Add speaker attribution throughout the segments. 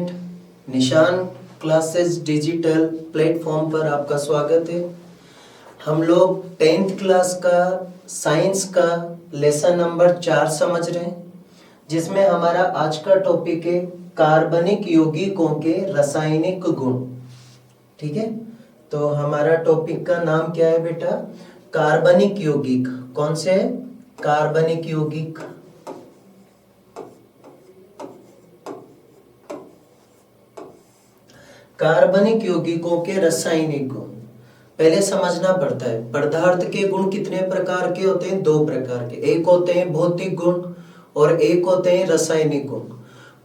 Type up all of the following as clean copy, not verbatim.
Speaker 1: Student, निशान classes digital platform पर आपका स्वागत है। हम लोग 10th क्लास का साइंस का लेसन नंबर 4 समझ रहे हैं, जिसमें हमारा आज का टॉपिक है कार्बनिक यौगिकों के रासायनिक गुण। ठीक है, तो हमारा टॉपिक का नाम क्या है बेटा? कार्बनिक यौगिक। कौन से? कार्बनिक यौगिक। कार्बनिक यौगिकों के रासायनिक गुण पहले समझना पड़ता है। पदार्थ के गुण कितने प्रकार के होते हैं? 2 प्रकार के। एक होते हैं भौतिक गुण और एक होते हैं रासायनिक गुण।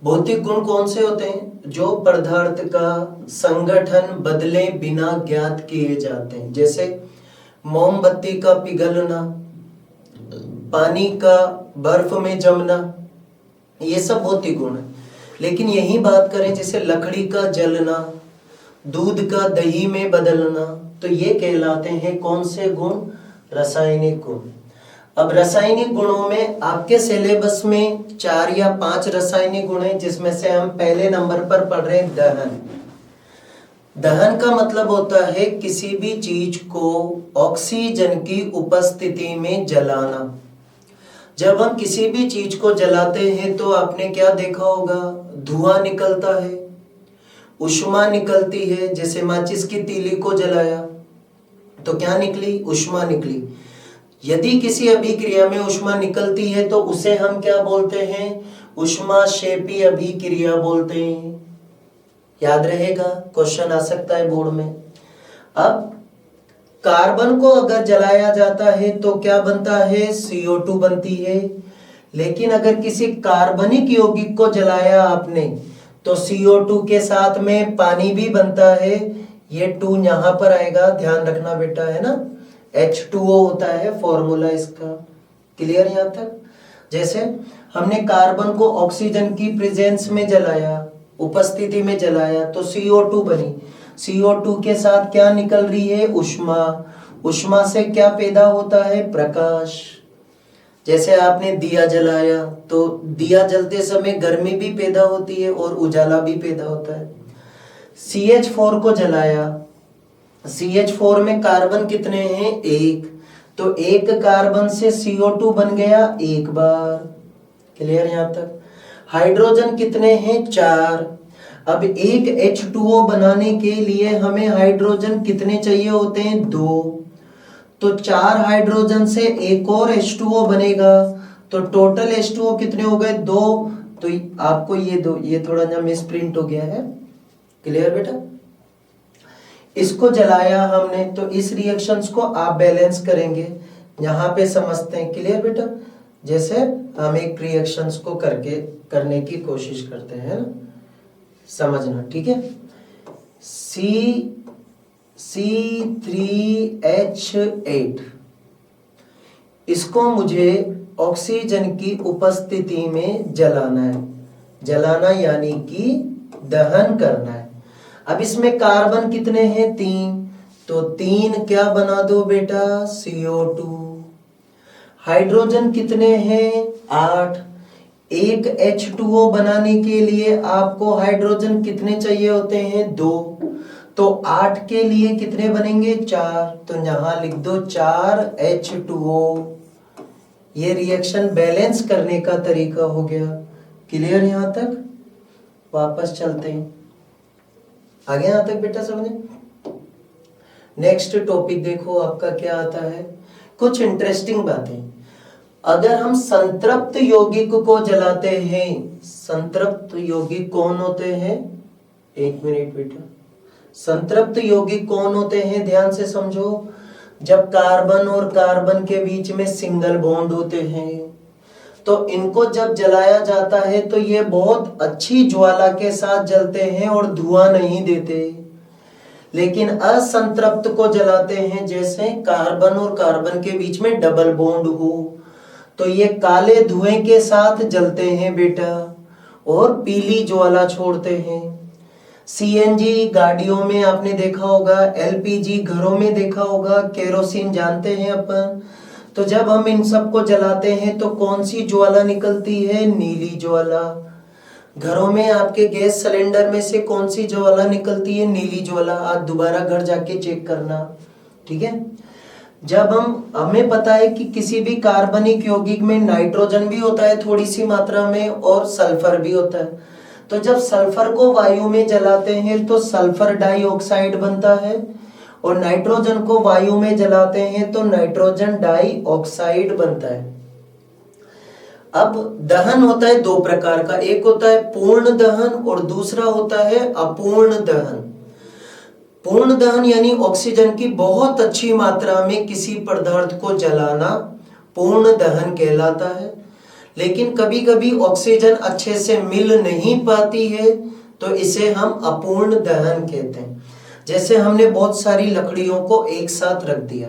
Speaker 1: भौतिक गुण कौन से होते हैं? जो पदार्थ का संगठन बदले बिना ज्ञात किए जाते हैं, जैसे मोमबत्ती का पिघलना, पानी का बर्फ में जमना, ये सब भौतिक गुण है। लेकिन यही बात करें जैसे लकड़ी का जलना, दूध का दही में बदलना, तो ये कहलाते हैं कौन से गुण? रासायनिक गुण। अब रासायनिक गुणों में आपके सिलेबस में 4 या 5 रासायनिक गुण हैं, जिसमें से हम पहले नंबर पर पढ़ रहे हैं दहन। दहन का मतलब होता है किसी भी चीज को ऑक्सीजन की उपस्थिति में जलाना। जब हम किसी भी चीज को जलाते हैं तो आपने क्या देखा होगा? धुआं निकलता है, ऊष्मा निकलती है। जैसे माचिस की तीली को जलाया तो क्या निकली? ऊष्मा निकली। यदि किसी अभिक्रिया में ऊष्मा निकलती है तो उसे हम क्या बोलते हैं? ऊष्माक्षेपी अभिक्रिया बोलते हैं। याद रहेगा, क्वेश्चन आ सकता है बोर्ड में। अब कार्बन को अगर जलाया जाता है तो क्या बनता है? CO2 बनती है। लेकिन अगर किसी कार्बनिक यौगिक को जलाया आपने तो CO2 के साथ में पानी भी बनता है। ये 2 यहां पर आएगा, ध्यान रखना बेटा, है ना। H2O होता है फॉर्मूला इसका। क्लियर यहां तक? जैसे हमने कार्बन को ऑक्सीजन की प्रेजेंस में जलाया, उपस्थिति में जलाया, तो CO2 बनी। CO2 के साथ क्या निकल रही है? ऊष्मा। ऊष्मा से क्या पैदा होता है? प्रकाश। जैसे आपने दिया जलाया तो दिया जलते समय गर्मी भी पैदा होती है और उजाला भी पैदा होता है। CH4 को जलाया, CH4 में कार्बन कितने हैं? 1, तो 1 कार्बन से CO2 बन गया 1 बार। क्लियर यहां तक? हाइड्रोजन कितने हैं? 4। अब एक H2O बनाने के लिए हमें हाइड्रोजन कितने चाहिए होते हैं? 2, तो 4 हाइड्रोजन से एक और H2O बनेगा, तो टोटल H2O कितने हो गए? 2। तो आपको ये थोड़ा ना मिसप्रिंट हो गया है। क्लियर बेटा? इसको जलाया हमने तो इस रिएक्शंस को आप बैलेंस करेंगे, यहां पे समझते हैं। क्लियर बेटा? जैसे हम एक रिएक्शंस को करने की कोशिश करते हैं, समझना, ठीक है। C3H8, इसको मुझे ऑक्सीजन की उपस्थिति में जलाना है। जलाना यानी कि दहन करना है। अब इसमें कार्बन कितने हैं? 3, तो 3 क्या बना दो बेटा? CO2। हाइड्रोजन कितने हैं? 8। एक H2O बनाने के लिए आपको हाइड्रोजन कितने चाहिए होते हैं? 2, तो 8 के लिए कितने बनेंगे? 4, तो यहां लिख दो 4H2O। ये रिएक्शन बैलेंस करने का तरीका हो गया। क्लियर यहां तक? वापस चलते हैं आगे। यहां तक बेटा समझे? नेक्स्ट टॉपिक देखो आपका क्या आता है। कुछ इंटरेस्टिंग बातें। अगर हम संतृप्त यौगिक को जलाते हैं, संतृप्त यौगिक कौन होते हैं? 1 मिनट बेटा। संतृप्त यौगिक कौन होते हैं? ध्यान से समझो। जब कार्बन और कार्बन के बीच में सिंगल बॉन्ड होते हैं तो इनको जब जलाया जाता है तो ये बहुत अच्छी ज्वाला के साथ जलते हैं और धुआं नहीं देते। लेकिन असंतृप्त को जलाते हैं, जैसे कार्बन और कार्बन के बीच में डबल बॉन्ड हो, तो ये काले धुएं के साथ जलते हैं बेटा और पीली ज्वाला छोड़ते हैं। CNG गाड़ियों में आपने देखा होगा, LPG घरों में देखा होगा, केरोसिन जानते हैं अपन। तो जब हम इन सब को जलाते हैं तो कौन सी ज्वाला निकलती है? नीली ज्वाला। घरों में आपके गैस सिलेंडर में से कौन सी ज्वाला निकलती है? नीली ज्वाला। आज दोबारा घर जाके चेक करना, ठीक है। जब हमें पता है कि किसी भी कार्बनिक यौगिक में नाइट्रोजन भी होता है थोड़ी सी मात्रा में और सल्फर भी होता है। तो जब सल्फर को वायु में जलाते हैं तो सल्फर डाइऑक्साइड बनता है, और नाइट्रोजन को वायु में जलाते हैं तो नाइट्रोजन डाइऑक्साइड बनता है। अब दहन होता है दो प्रकार का, एक होता है पूर्ण दहन और दूसरा होता है अपूर्ण दहन। पूर्ण दहन यानी ऑक्सीजन की बहुत अच्छी मात्रा में किसी पदार्थ को जलाना पूर्ण दहन कहलाता है। लेकिन कभी कभी ऑक्सीजन अच्छे से मिल नहीं पाती है तो इसे हम अपूर्ण दहन कहते हैं। जैसे हमने बहुत सारी लकड़ियों को एक साथ रख दिया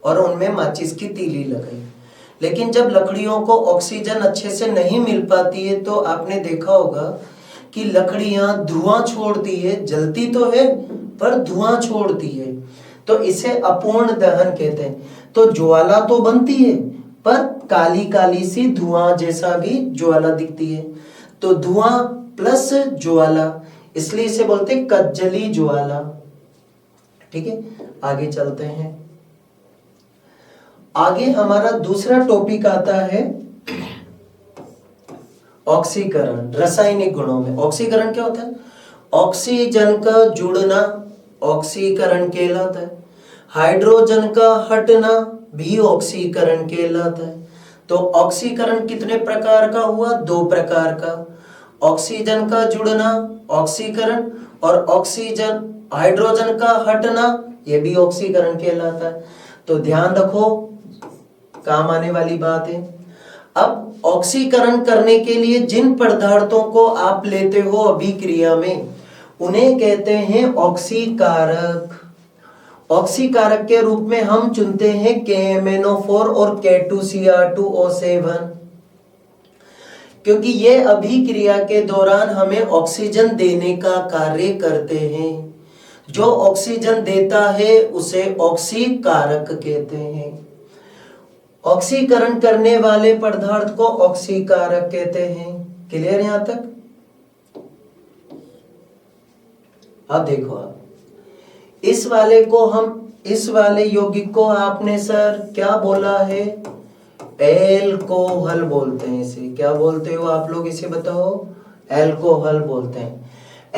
Speaker 1: और उनमें माचिस की तीली लगाई, लेकिन जब लकड़ियों को ऑक्सीजन अच्छे से नहीं मिल पाती है तो आपने देखा होगा कि लकड़ियां धुआं छोड़ती है, जलती तो है पर धुआं छोड़ती है, तो इसे अपूर्ण दहन कहते हैं। तो ज्वाला तो बनती है पर काली काली सी धुआं जैसा भी ज्वाला दिखती है, तो धुआं प्लस ज्वाला, इसलिए इसे बोलते हैं कज्जली ज्वाला। ठीक है, आगे चलते हैं। आगे हमारा दूसरा टॉपिक आता है ऑक्सीकरण। रासायनिक गुणों में ऑक्सीकरण क्या होता है? ऑक्सीजन का जुड़ना ऑक्सीकरण कहलाता है। हाइड्रोजन का हटना भी ऑक्सीकरण कहलाता है। तो ऑक्सीकरण कितने प्रकार का हुआ? दो प्रकार का। ऑक्सीजन का जुड़ना ऑक्सीकरण, और ऑक्सीजन हाइड्रोजन का हटना यह भी ऑक्सीकरण कहलाता है। तो ध्यान रखो, काम आने वाली बात है। अब ऑक्सीकरण करने के लिए जिन पदार्थों को आप लेते हो अभिक्रिया में उन्हें कहते हैं ऑक्सीकारक। ऑक्सीकारक के रूप में हम चुनते हैं KMnO4 और K2Cr2O7, क्योंकि ये अभिक्रिया के दौरान हमें ऑक्सीजन देने का कार्य करते हैं। जो ऑक्सीजन देता है उसे ऑक्सीकारक कहते हैं। ऑक्सीकरण करने वाले पदार्थ को ऑक्सीकारक कहते हैं। क्लियर यहां तक? अब देखो, आप इस वाले यौगिक को आपने सर क्या बोला है? एल्कोहल बोलते हैं इसे। क्या बोलते हो आप लोग? इसे बताओ। एल्कोहल बोलते हैं।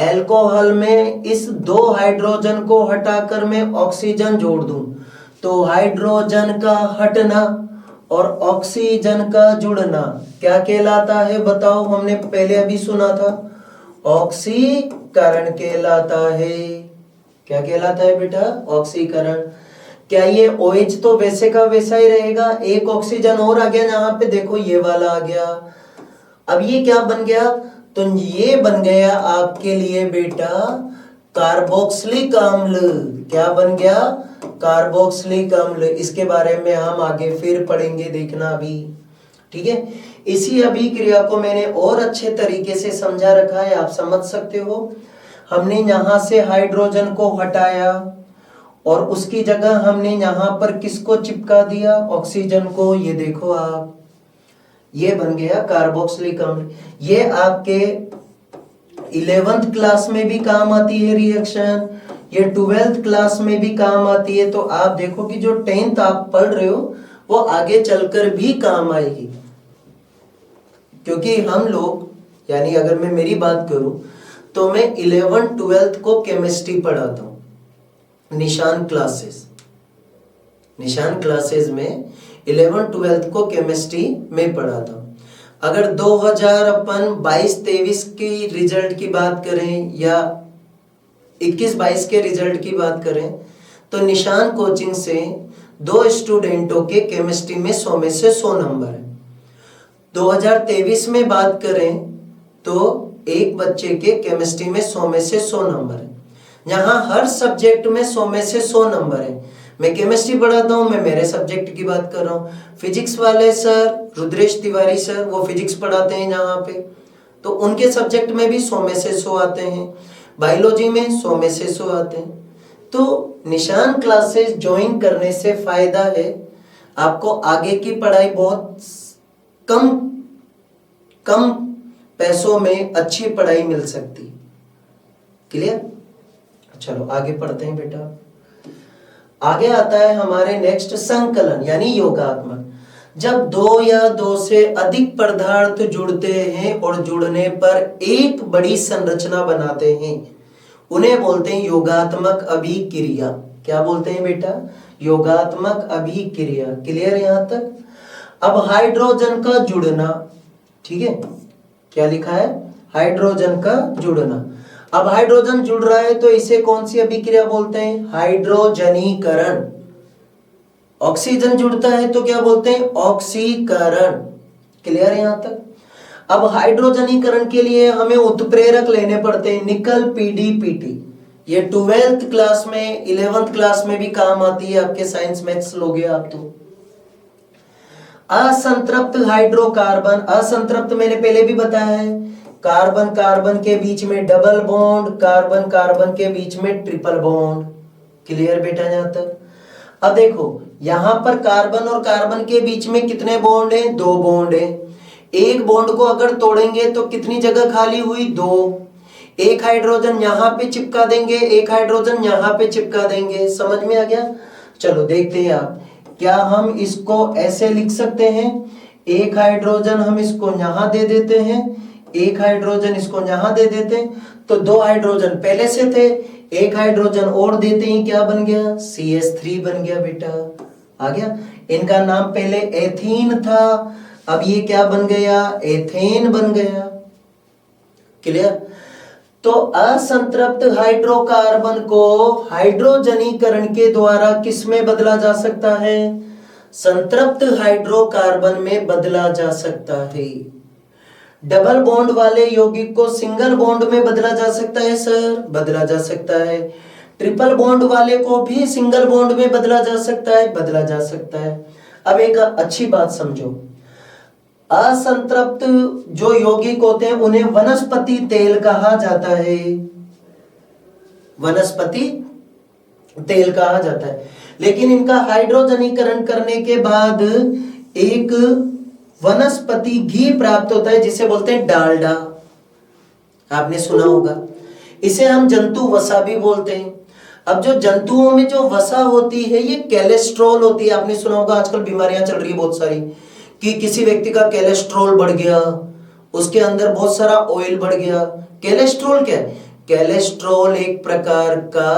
Speaker 1: एल्कोहल में इस दो हाइड्रोजन को हटाकर मैं ऑक्सीजन जोड़ दूं तो हाइड्रोजन का हटना और ऑक्सीजन का जुड़ना क्या कहलाता है? बताओ, हमने पहले अभी सुना था, ऑक्सीकरण कहलाता है। क्या कहलाता है बेटा? ऑक्सीकरण। क्या ये OH तो वैसे का वैसा ही रहेगा? एक ऑक्सीजन और आ गया, यहाँ पे देखो ये वाला आ गया। अब ये क्या बन गया? तो ये बन गया आपके लिए बेटा कार्बोक्सिलिक अम्ल। क्या बन गया? कार्बोक्सिलिक अम्ल। इसके बारे में हम आगे फिर पढ़ेंगे, देखना अभी। ठीक है, इसी अभिक्रिया को मैंने और अच्छे तरीके से समझा रखा है, आप समझ सकते हो। हमने यहां से हाइड्रोजन को हटाया और उसकी जगह हमने यहां पर किसको चिपका दिया? ऑक्सीजन को। ये देखो आप, ये बन गया कार्बोक्सिलिक अम्ल। ये आपके 11th क्लास में भी काम आती है रिएक्शन, ये 12th क्लास में भी काम आती है। तो आप देखो कि जो 10th आप पढ़ रहे हो वो आगे चलकर भी काम आएगी, क्योंकि हम लोग, यानी अगर मैं मेरी बात करूं तो मैं 11th 12th को केमिस्ट्री पढ़ाता हूं। निशान क्लासेस में 11th 12th को केमिस्ट्री में पढ़ाता हूं। अगर 2022-23 की रिजल्ट की बात करें या 21-22 के रिजल्ट की बात करें तो निशान कोचिंग से 2 स्टूडेंटों के केमिस्ट्री में 100 में से 100 नंबर है। 2023 में बात करें तो एक बच्चे के केमिस्ट्री में 100 में से 100 नंबर है। यहाँ हर सब्जेक्ट में 100 में से 100 नंबर है। मैं केमिस्ट्री पढ़ाता हूँ, मैं मेरे सब्जेक्ट की बात कर रहा हूँ। फिजिक्स वाले सर रुद्रेश तिवारी सर, वो फिजिक्स पढ़ाते हैं यहाँ पे, तो उनके सब्जेक्ट में भी 100 में से 100 आते हैं। बायोलॉजी में 100 में से 100 आते हैं। तो निशान क्लासेस ज्वाइन करने से फायदा है, आपको आगे की पढ़ाई बहुत कम पैसों में अच्छी पढ़ाई मिल सकती। क्लियर? चलो आगे पढ़ते हैं बेटा। आगे आता है हमारे नेक्स्ट संकलन यानी योगात्मक। जब दो या दो से अधिक पदार्थ जुड़ते हैं और जुड़ने पर एक बड़ी संरचना बनाते हैं, उन्हें बोलते हैं योगात्मक अभिक्रिया। क्या बोलते हैं बेटा? योगात्मक अभिक्रिया। क्लियर यहां तक? अब हाइड्रोजन का जुड़ना, ठीक है, क्या लिखा है? हाइड्रोजन का जुड़ना। अब हाइड्रोजन जुड़ रहा है तो इसे कौन सी अभिक्रिया बोलते हैं? हाइड्रोजनीकरण। ऑक्सीजन जुड़ता है तो क्या बोलते हैं? ऑक्सीकरण। क्लियर है यहां तक? अब हाइड्रोजनीकरण के लिए हमें उत्प्रेरक लेने पड़ते हैं, निकल पीडीपीटी। ये 12th क्लास में 11th क्लास में भी काम आती है, आपके साइंस मैथ्स लोगे आप तो। असंतृप्त हाइड्रोकार्बन, असंतृप्त मैंने पहले भी बताया है, कार्बन कार्बन के बीच में डबल बॉन्ड, कार्बन कार्बन के बीच में ट्रिपल बॉन्ड। क्लियर बेटा यहां तक? अब देखो यहां पर कार्बन और कार्बन के बीच में कितने बॉन्ड हैं? 2 बॉन्ड हैं। एक बॉन्ड को अगर तोड़ेंगे तो कितनी जगह खाली हुई? 2। एक हाइड्रोजन यहां पे चिपका देंगे, एक हाइड्रोजन यहां पे चिपका देंगे। समझ में आ गया? चलो देखते हैं आप, क्या हम इसको ऐसे लिख सकते हैं? एक हाइड्रोजन हम इसको यहां दे देते हैं, एक हाइड्रोजन इसको यहां दे देते हैं, तो 2 हाइड्रोजन पहले से थे, एक हाइड्रोजन और देते ही क्या बन गया? CH3 बन गया बेटा। आ गया? इनका नाम पहले एथीन था, अब ये क्या बन गया? एथेन बन गया। क्लियर? तो असंतृप्त हाइड्रोकार्बन को हाइड्रोजनीकरण के द्वारा किस में बदला जा सकता है? संतृप्त हाइड्रोकार्बन में बदला जा सकता है। डबल बॉन्ड वाले यौगिक को सिंगल बॉन्ड में बदला जा सकता है सर, बदला जा सकता है। ट्रिपल बॉन्ड वाले को भी सिंगल बॉन्ड में बदला जा सकता है, बदला जा सकता है। अब एक अच्छी बात समझो, असंतृप्त जो यौगिक होते हैं उन्हें वनस्पति तेल कहा जाता है, वनस्पति तेल कहा जाता है। लेकिन इनका हाइड्रोजनीकरण करने के बाद एक वनस्पति घी प्राप्त होता है जिसे बोलते हैं डालडा। आपने सुना होगा, इसे हम जंतु वसा भी बोलते हैं। अब जो जंतुओं में जो वसा होती है ये कोलेस्ट्रॉल होती है। आपने सुना होगा आजकल बीमारियां चल रही है बहुत सारी, कि किसी व्यक्ति का कोलेस्ट्रॉल बढ़ गया, उसके अंदर बहुत सारा ऑयल बढ़ गया। कोलेस्ट्रॉल क्या है? कोलेस्ट्रॉल एक प्रकार का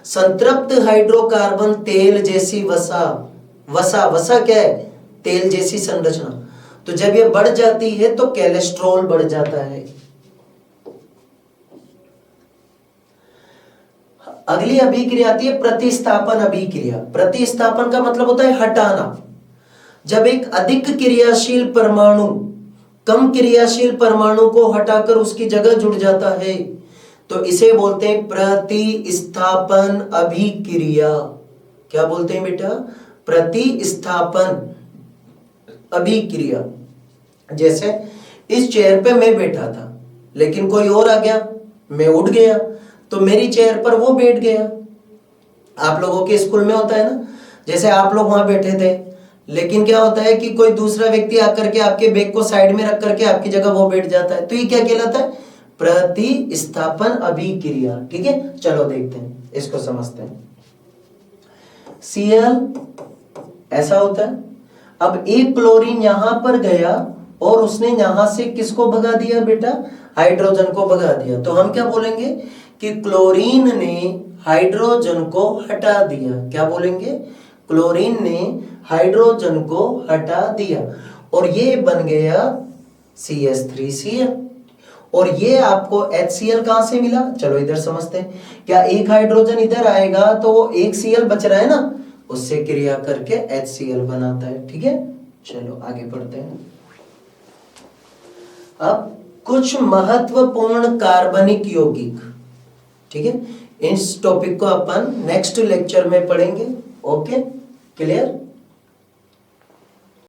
Speaker 1: संतृप्त हाइड्रोकार्बन तेल जैसी वसा, वसा वसा क्या है? तेल जैसी संरचना। तो जब ये बढ़ जाती है तो कोलेस्ट्रॉल बढ़ जाता है। अगली अभिक्रिया आती है प्रतिस्थापन अभिक्रिया। प्रतिस्थापन का मतलब होता है हटाना। जब एक अधिक क्रियाशील परमाणु कम क्रियाशील परमाणु को हटाकर उसकी जगह जुड़ जाता है तो इसे बोलते हैं प्रतिस्थापन अभिक्रिया। क्या बोलते हैं बेटा? प्रतिस्थापन अभिक्रिया। जैसे इस चेयर पे मैं बैठा था लेकिन कोई और आ गया, मैं उठ गया तो मेरी चेयर पर वो बैठ गया। आप लोगों के स्कूल में होता है ना, जैसे आप लोग वहां बैठे थे लेकिन क्या होता है कि कोई दूसरा व्यक्ति आकर के आपके बैग को साइड में रख करके आपकी जगह वो बैठ जाता है, तो ये क्या कहलाता है? प्रतिस्थापन अभिक्रिया। ठीक है, चलो देखते हैं, इसको समझते हैं। Cl ऐसा होता है। अब एक क्लोरीन यहां पर गया और उसने यहां से किसको भगा दिया बेटा? हाइड्रोजन को भगा दिया। तो हम क्या बोलेंगे कि क्लोरीन ने हाइड्रोजन को हटा दिया। क्या बोलेंगे? क्लोरीन ने हाइड्रोजन को हटा दिया और ये बन गया CH3Cl। और ये आपको HCl कहां से मिला? चलो इधर समझते हैं। क्या एक हाइड्रोजन इधर आएगा तो वो एक Cl बच रहा है ना, उससे क्रिया करके HCl बनाता है। ठीक है, चलो आगे बढ़ते हैं। अब कुछ महत्वपूर्ण कार्बनिक यौगिक, ठीक है, इस टॉपिक को अपन नेक्स्ट लेक्चर में पढ़ेंगे। Okay, clear?